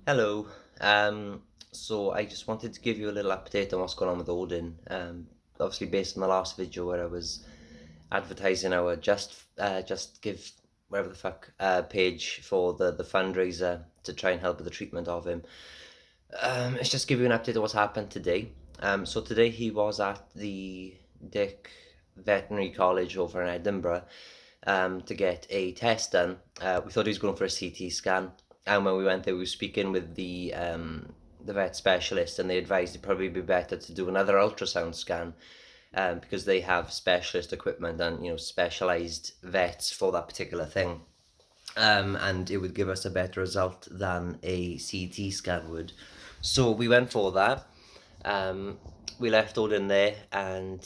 Hello. So I just wanted to give you a little update on what's going on with Odin. Obviously based on the last video where I was advertising our Just Give whatever the fuck page for the fundraiser to try and help with the treatment of him. Let's just give you an update of what's happened today. So today he was at the Dick Veterinary College over in Edinburgh to get a test done. We thought he was going for a CT scan, and when we went there, we were speaking with the vet specialist, and they advised it'd probably be better to do another ultrasound scan, because they have specialist equipment and specialized vets for that particular thing. And it would give us a better result than a CT scan would. So we went for that. We left Odin there, and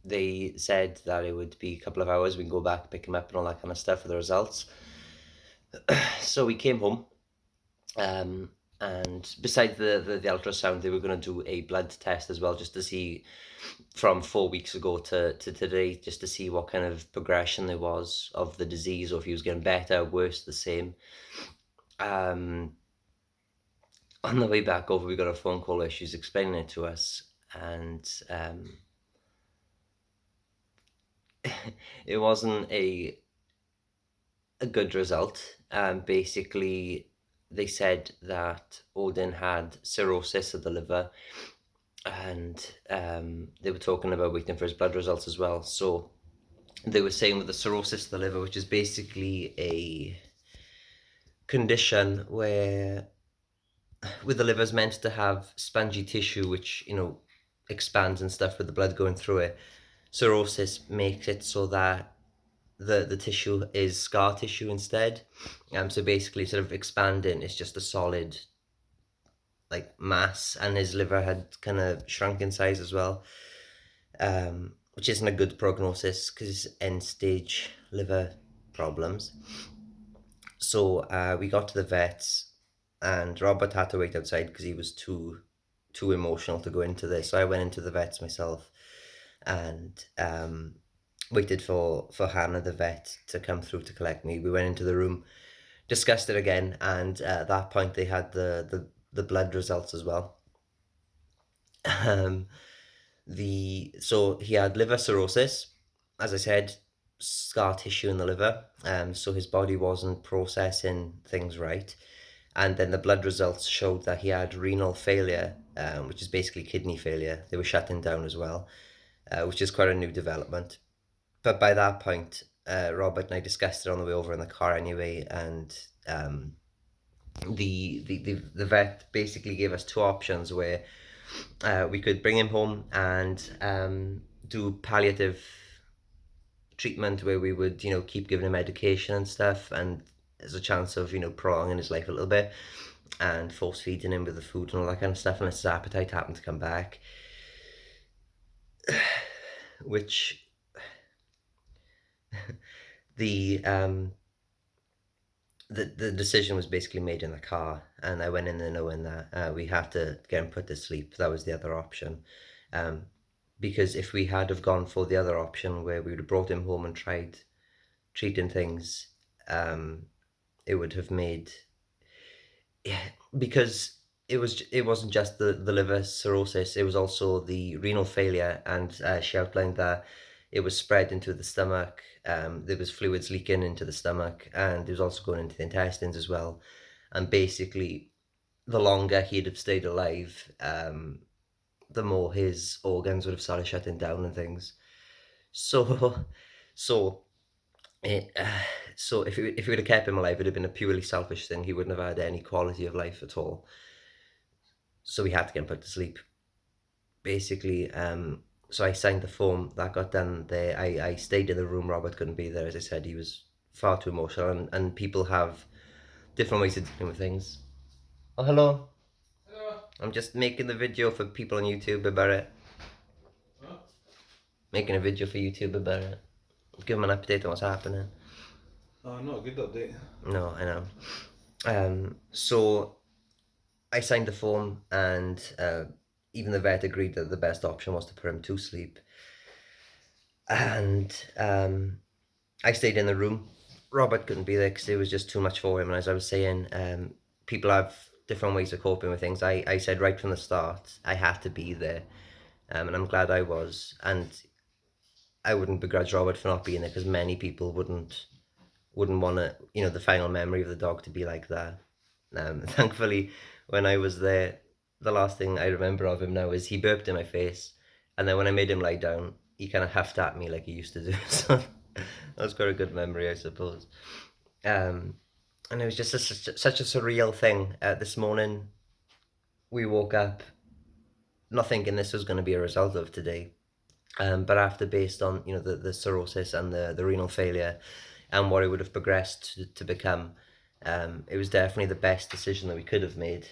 they said that it would be a couple of hours. We can go back, pick him up, and all that kind of stuff for the results. So we came home, and besides the ultrasound, they were going to do a blood test as well, just to see from 4 weeks ago to today, just to see what kind of progression there was of the disease, or if he was getting better, worse, the same. On the way back over, we got a phone call where she was explaining it to us, and it wasn't a good result. Basically, they said that Odin had cirrhosis of the liver, and they were talking about waiting for his blood results as well. So they were saying with the cirrhosis of the liver, which is basically a condition where with the liver's meant to have spongy tissue which expands and stuff with the blood going through it. Cirrhosis makes it so that the tissue is scar tissue instead. So basically, instead of expanding, it's just a solid like mass, and his liver had kind of shrunk in size as well, which isn't a good prognosis because end stage liver problems. So we got to the vets, and Robert had to wait outside because he was too emotional to go into this. So I went into the vets myself, and waited for Hannah, the vet, to come through to collect me. We went into the room, discussed it again, and at that point they had the blood results as well. So he had liver cirrhosis, as I said, scar tissue in the liver. So his body wasn't processing things right. And then the blood results showed that he had renal failure, which is basically kidney failure. They were shutting down as well, which is quite a new development. But by that point, Robert and I discussed it on the way over in the car anyway, and the vet basically gave us two options where we could bring him home and do palliative treatment, where we would keep giving him medication and stuff, and there's a chance of prolonging his life a little bit, and force feeding him with the food and all that kind of stuff unless his appetite happened to come back, which the decision was basically made in the car, and I went in there knowing that we had to get him put to sleep. That was the other option, because if we had have gone for the other option where we would have brought him home and tried treating things, it would have made, because it wasn't just the liver cirrhosis, it was also the renal failure, and she outlined that it was spread into the stomach. There was fluids leaking into the stomach, and it was also going into the intestines as well. And basically, the longer he'd have stayed alive, the more his organs would have started shutting down and things. So, so, it, so if we would have kept him alive, it'd have been a purely selfish thing. He wouldn't have had any quality of life at all. So we had to get him put to sleep, basically. So I signed the form, that got done there. I stayed in the room. Robert couldn't be there, as I said. He was far too emotional, and people have different ways of dealing with things. Oh, hello. Hello. I'm just making the video for people on YouTube about it. Huh? Making a video for YouTube about it. Give them an update on what's happening. Oh, not a good update. No, I know. So I signed the form, and even the vet agreed that the best option was to put him to sleep. And I stayed in the room. Robert couldn't be there because it was just too much for him. And as I was saying, people have different ways of coping with things. I said right from the start I had to be there, and I'm glad I was. And I wouldn't begrudge Robert for not being there because many people wouldn't want to, the final memory of the dog to be like that. Thankfully, when I was there, the last thing I remember of him now is he burped in my face, and then when I made him lie down, he kind of huffed at me like he used to do. So that was quite a good memory, I suppose. Um, and it was just such a surreal thing. This morning, we woke up not thinking this was going to be a result of today. But after, based on the cirrhosis and the renal failure and what it would have progressed to become, it was definitely the best decision that we could have made,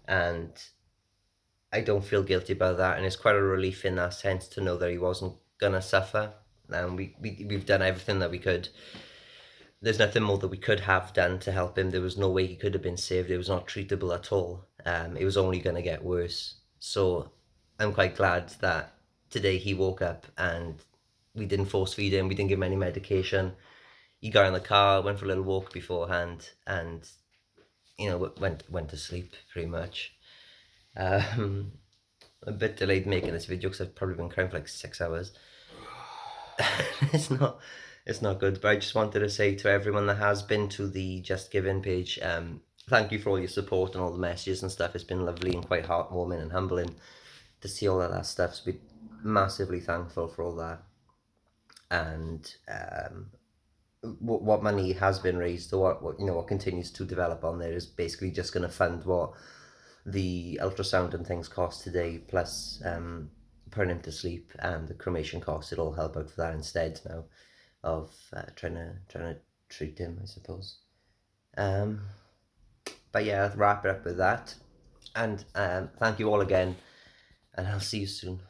and I don't feel guilty about that. And it's quite a relief in that sense to know that he wasn't gonna suffer. And we've done everything that we could. There's nothing more that we could have done to help him. There was no way he could have been saved. It was not treatable at all. It was only going to get worse. So I'm quite glad that today he woke up and we didn't force feed him. We didn't give him any medication. He got in the car, went for a little walk beforehand, and went to sleep pretty much. Um, a bit delayed making this video because I've probably been crying for like 6 hours. it's not it's not good. But I just wanted to say to everyone that has been to the Just Giving page, thank you for all your support and all the messages and stuff. It's been lovely and quite heartwarming and humbling to see all of that stuff. So we're massively thankful for all that. And what money has been raised, or what continues to develop on there, is basically just going to fund what the ultrasound and things cost today, plus putting him to sleep and the cremation costs. It'll help out for that instead now of trying to treat him, I suppose. Um, but yeah, I'll wrap it up with that. And thank you all again, and I'll see you soon.